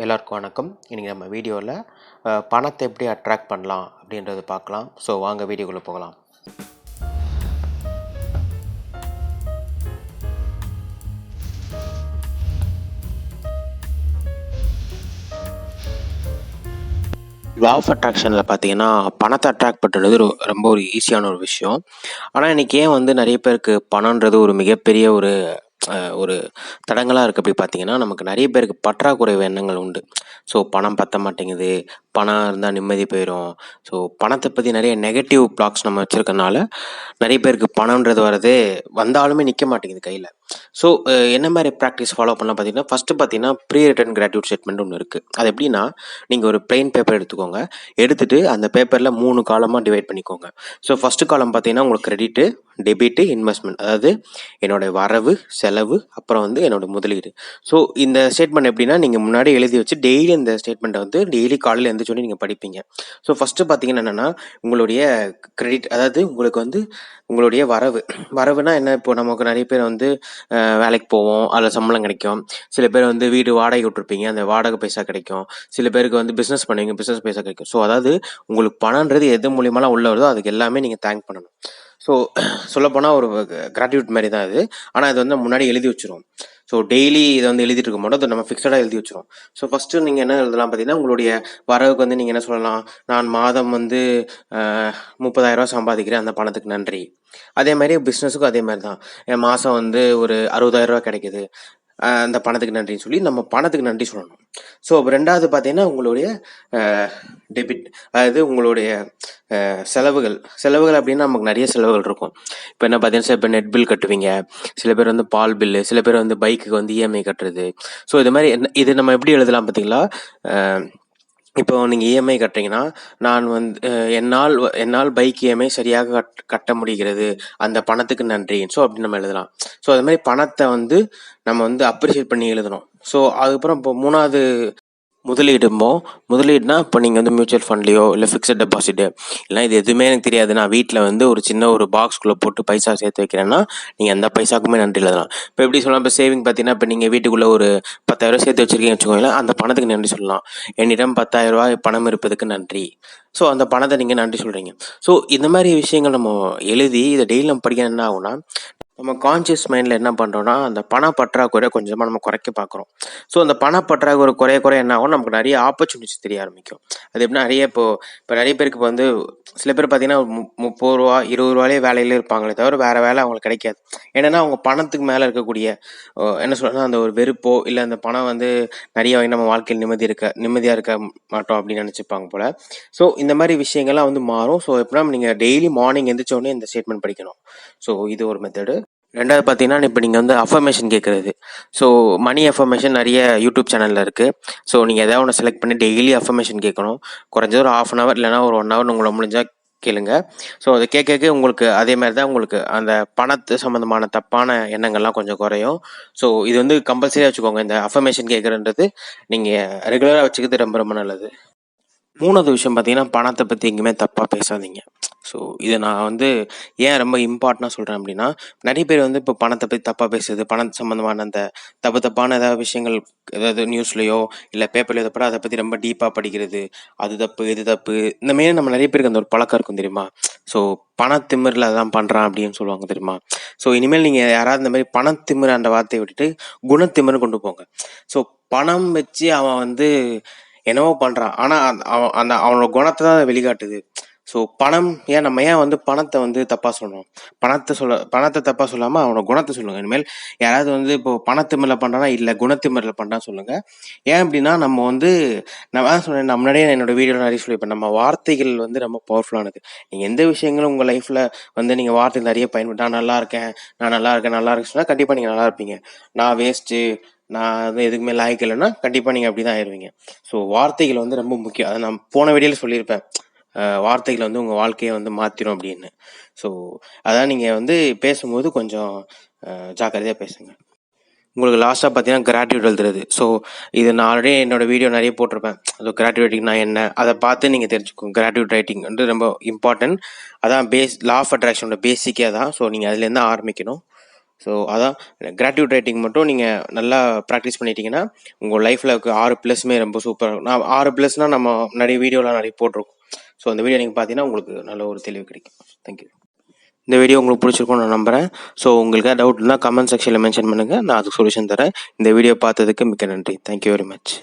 எல்லாருக்கும் வணக்கம். இன்றைக்கி நம்ம வீடியோவில் பணத்தை எப்படி அட்ராக்ட் பண்ணலாம் அப்படின்றத பார்க்கலாம். ஸோ வாங்க வீடியோக்குள்ளே போகலாம். லா ஆஃப் அட்ராக்ஷனில் பார்த்தீங்கன்னா பணத்தை அட்ராக்ட் பண்ணுறது ரொம்ப ஒரு ஈஸியான ஒரு விஷயம். ஆனால் இன்றைக்கி ஏன் நிறைய பேருக்கு பணன்றது ஒரு மிகப்பெரிய ஒரு தடங்கலாக இருக்குது அப்படி பார்த்தீங்கன்னா, நமக்கு நிறைய பேருக்கு பற்றாக்குறை எண்ணங்கள் உண்டு. ஸோ பணம் பத்த மாட்டேங்குது, பணம் இருந்தால் நிம்மதி போயிடும். ஸோ பணத்தை பற்றி நிறைய நெகட்டிவ் பிளாக்ஸ் நம்ம வச்சுருக்கனால நிறைய பேருக்கு பணன்றது வரதே வந்தாலுமே நிற்க மாட்டேங்குது கையில். ஸோ என்ன மாதிரி ப்ராக்டிஸ் ஃபாலோ பண்ணலாம் பார்த்தீங்கன்னா, ஃபஸ்ட்டு பார்த்தீங்கன்னா ப்ரீ ரிட்டன் கிராட்டியூட் ஸ்டேட்மெண்ட் ஒன்று இருக்குது. அது எப்படின்னா, நீங்கள் ஒரு பிளெயின் பேப்பர் எடுத்துக்கோங்க. எடுத்துகிட்டு அந்த பேப்பரில் 3 காலமாக டிவைட் பண்ணிக்கோங்க. ஸோ ஃபஸ்ட்டு காலம் பார்த்தீங்கன்னா உங்களுக்கு கிரெடிட்டு, டெபிட்டு, இன்வெஸ்ட்மெண்ட். அதாவது என்னோடய வரவு, செலவு, அப்புறம் என்னோடய முதலீடு. ஸோ இந்த ஸ்டேட்மெண்ட் எப்படின்னா, நீங்கள் முன்னாடி எழுதி வச்சு டெய்லி இந்த ஸ்டேட்மெண்ட்டை டெய்லி காலையில் எழுந்திரிச்சோன்னே நீங்கள் படிப்பீங்க. ஸோ ஃபஸ்ட்டு பார்த்தீங்கன்னா என்னென்னா, உங்களுடைய கிரெடிட், அதாவது உங்களுக்கு உங்களுடைய வரவுனா என்ன? இப்போ நமக்கு நிறைய பேர் வேலைக்கு போவோம், அதில் சம்பளம் கிடைக்கும். சில பேர் வீடு வாடகை விட்டுருப்பீங்க, அந்த வாடகை பைசா கிடைக்கும். சில பேருக்கு பிஸ்னஸ் பண்ணுவீங்க, பிஸ்னஸ் பைசா கிடைக்கும். ஸோ அதாவது உங்களுக்கு பணன்றது எது மூலியமாலாம் உள்ள வருதோ அதுக்கு எல்லாமே நீங்கள் தேங்க் பண்ணணும். ஸோ சொல்லப்போனால் ஒரு கிராட்டியூட் மாதிரி தான் இது. ஆனால் இது முன்னாடி எழுதி வச்சிரும். ஸோ டெய்லி இதை எழுதிட்டு இருக்க மாட்டோம், அதை நம்ம ஃபிக்ஸடாக எழுதி வச்சிரும். ஸோ ஃபஸ்ட்டு நீங்கள் என்ன எழுதலாம் பார்த்தீங்கன்னா, உங்களுடைய வரவுக்கு நீங்கள் என்ன சொல்லலாம், நான் மாதம் 30,000 சம்பாதிக்கிறேன், அந்த பணத்துக்கு நன்றி. அதே மாதிரி பிஸ்னஸுக்கும் அதே மாதிரி தான். என் மாதம் ஒரு 60,000 கிடைக்குது, அந்த பணத்துக்கு நன்றின்னு சொல்லி நம்ம பணத்துக்கு நன்றி சொல்லணும். ஸோ ரெண்டாவது பார்த்தீங்கன்னா உங்களுடைய டெபிட், அதாவது உங்களுடைய செலவுகள் அப்படின்னா நமக்கு நிறைய செலவுகள் இருக்கும். இப்போ என்ன பார்த்தீங்கன்னா, இப்போ நெட் பில் கட்டுவீங்க, சில பேர் பால் பில்லு, சில பேர் பைக்குக்கு இஎம்ஐ கட்டுறது. ஸோ இது மாதிரி இது நம்ம எப்படி எழுதலாம் பார்த்தீங்களா? இப்போ நீங்கள் இஎம்ஐ கட்டுறீங்கன்னா, நான் என்னால் பைக் இஎம்ஐ சரியாக கட்ட முடிகிறது, அந்த பணத்துக்கு நன்றி. ஸோ அப்படி நம்ம எழுதலாம். ஸோ அது மாதிரி பணத்தை நம்ம அப்ரிஷியேட் பண்ணி எழுதணும். ஸோ அதுக்கப்புறம் இப்போ 3வது முதலீடுனா இப்போ நீங்கள் மியூச்சுவல் ஃபண்ட்லேயோ இல்லை ஃபிக்ஸட் டெபாசிட்டு, இல்லை இது எதுவுமே எனக்கு தெரியாது, நான் வீட்டில் ஒரு சின்ன ஒரு பாக்ஸ்குள்ளே போட்டு பைசா சேர்த்து வைக்கிறேன்னா நீங்கள் எந்த பைசாக்குமே நன்றி எழுதலாம். இப்போ எப்படி சொல்லலாம், இப்போ சேவிங் பார்த்தீங்கன்னா, இப்போ நீங்கள் வீட்டுக்குள்ளே ஒரு 10,000 சேர்த்து வச்சுருக்கீங்கன்னு வச்சுக்கோங்களேன், அந்த பணத்துக்கு நன்றி சொல்லலாம். என்னிடம் 10,000 பணம் இருப்பதுக்கு நன்றி. ஸோ அந்த பணத்தை நீங்கள் நன்றி சொல்கிறீங்க. ஸோ இந்த மாதிரி விஷயங்கள் நம்ம எழுதி இதை டெய்லி நம்ம படிக்க என்ன ஆகும்னா, நம்ம கான்ஷியஸ் மைண்டில் என்ன பண்ணுறோன்னா, அந்த பண பற்றாக்குறை கொஞ்சமாக நம்ம குறைக்க பார்க்குறோம். ஸோ அந்த பண பற்றாக்குறை குறைய என்ன ஆகும், நமக்கு நிறைய ஆப்பர்ச்சுனிட்டிஸ் தெரிய ஆரம்பிக்கும். அது எப்படின்னா, இப்போ நிறைய பேருக்கு சில பேர் பார்த்தீங்கன்னா 30 ரூபா 20 ரூபாயிலே வேலையில இருப்பாங்களே தவிர வேறு வேலை அவங்களுக்கு கிடைக்காது. ஏன்னா அவங்க பணத்துக்கு மேலே இருக்கக்கூடிய என்ன சொல்கிறேன்னா, அந்த ஒரு வெறுப்போ இல்லை அந்த பணம் நிறைய வாங்கி நம்ம வாழ்க்கையில் நிம்மதியாக இருக்க மாட்டோம் அப்படின்னு நினச்சிப்பாங்க போல். ஸோ இந்த மாதிரி விஷயங்கள்லாம் மாறும். ஸோ எப்படின்னா, நீங்கள் டெய்லி மார்னிங் எந்திரிச்சோடனே இந்த ஸ்டேட்மெண்ட் படிக்கணும். ஸோ இது ஒரு மெத்தடு. ரெண்டாவது பார்த்தீங்கன்னா, இப்போ நீங்கள் அஃபர்மேஷன் கேட்குறது. ஸோ மணி அஃபர்மேஷன் நிறைய யூடியூப் சேனலில் இருக்குது. ஸோ நீங்கள் எதாவது ஒன்று செலக்ட் பண்ணி டெய்லி அஃபர்மேஷன் கேட்கணும். குறைஞ்சது ஒரு 1/2 hour இல்லைனா ஒரு 1 hour உங்களை முடிஞ்சால் கேளுங்க. ஸோ அதை கேட்க உங்களுக்கு அதே மாதிரி தான் உங்களுக்கு அந்த பணத்து சம்மந்தமான தப்பான எண்ணங்கள்லாம் கொஞ்சம் குறையும். ஸோ இது கம்பல்சரியாக வச்சுக்கோங்க. இந்த அஃபர்மேஷன் கேட்குறன்றது நீங்கள் ரெகுலராக வச்சுக்கிறது ரொம்ப ரொம்ப நல்லது. 3வது விஷயம் பார்த்தீங்கன்னா, பணத்தை பற்றி எங்கேயுமே தப்பாக பேசாதீங்க. ஸோ இதை நான் ஏன் ரொம்ப இம்பார்ட்டண்ட்டாக சொல்கிறேன் அப்படின்னா, நிறைய பேர் இப்போ பணத்தை பற்றி தப்பாக பேசுறது, பணம் சம்மந்தமான அந்த தப்பான ஏதாவது விஷயங்கள், ஏதாவது நியூஸ்லையோ இல்லை பேப்பர்லையோ எதை அதை பற்றி ரொம்ப டீப்பாக படிக்கிறது, அது தப்பு இது தப்பு, இந்தமாரி நம்ம நிறைய பேருக்கு அந்த ஒரு பழக்கம் இருக்கும் தெரியுமா? ஸோ பணத்திமிரில் அதான் பண்ணுறான் அப்படின்னு சொல்லுவாங்க தெரியுமா? ஸோ இனிமேல் நீங்கள் யாராவது இந்த மாதிரி பணத்திமிர் அந்த வார்த்தையை விட்டுட்டு குணத்திமிர்னு கொண்டு போங்க. ஸோ பணம் வச்சு அவன் என்னவோ பண்ணுறான், ஆனால் அவனோட குணத்தை தான் வெளிக்காட்டுது. ஸோ பணம் நம்ம ஏன் பணத்தை தப்பாக சொல்லணும்? பணத்தை தப்பாக சொல்லாமல் அவனோட குணத்தை சொல்லுங்கள். இனிமேல் யாராவது இப்போ பணத்திமிரில் பண்ணுறான்னா இல்லை குணத்திமிரில் பண்ணுறான்னு சொல்லுங்கள். ஏன் அப்படின்னா, நம்ம நான் சொன்னேன், நான் முன்னாடியே என்னோட வீடியோவில் நிறைய சொல்லியிருப்பேன், நம்ம வார்த்தைகள் ரொம்ப பவர்ஃபுல்லானது. நீங்கள் எந்த விஷயங்களும் உங்கள் லைஃப்பில் நீங்கள் வார்த்தைகள் நிறைய பயன்படுத்த, நான் நல்லா இருக்கேன் சொன்னால் கண்டிப்பாக நீங்கள் நல்லா இருப்பீங்க. நான் வேஸ்ட்டு, நான் எதுக்குமே லாய்க்கு இல்லைன்னா கண்டிப்பாக நீங்கள் அப்படி தான் ஆயிடுவீங்க. ஸோ வார்த்தைகள் ரொம்ப முக்கியம். அதை நான் போன வீடியோவில் சொல்லியிருப்பேன், வார்த்தைகள் உங்கள் வாழ்க்கையை மாற்றிடும் அப்படின்னு. ஸோ அதான் நீங்கள் பேசும்போது கொஞ்சம் ஜாக்கிரதையாக பேசுங்க. உங்களுக்கு லாஸ்ட்டாக பார்த்தீங்கன்னா கிராட்டியூட் எழுதுறது. ஸோ இது நான் ஆல்ரெடி என்னோடய வீடியோ நிறைய போட்டிருப்பேன். ஸோ கிராட்டியூட் ரைட்டிங்னா என்ன, அதை பார்த்து நீங்கள் தெரிஞ்சுக்கோங்க. கிராட்டியூட் ரைட்டிங் ரொம்ப இம்பார்ட்டன்ட். அதான் லா ஆஃப் அட்ராக்ஷனோட பேசிக்கே தான். ஸோ நீங்கள் அதுலேருந்து ஆரம்பிக்கணும். ஸோ அதான் கிராட்டியூட் ரைட்டிங் மட்டும் நீங்கள் நல்லா ப்ராக்டிஸ் பண்ணிட்டீங்கன்னா உங்கள் லைஃப்பில் 6+ ரொம்ப சூப்பராக. நான் 6+னால் நம்ம நிறைய வீடியோலாம் நிறைய போட்டிருக்கோம். ஸோ அந்த வீடியோ நீங்கள் பார்த்தீங்கன்னா உங்களுக்கு நல்ல ஒரு தெளிவு கிடைக்கும். தேங்க்யூ. இந்த வீடியோ உங்களுக்கு பிடிச்சிருக்கும்னு நான் நம்புகிறேன். ஸோ உங்களுக்கு டவுட் இருந்தால் கமெண்ட் செக்ஷனில் மென்ஷன் பண்ணுங்கள், நான் அதுக்கு சொல்யூஷன் தரேன். இந்த வீடியோ பார்த்ததுக்கு மிக்க நன்றி. Thank you very much.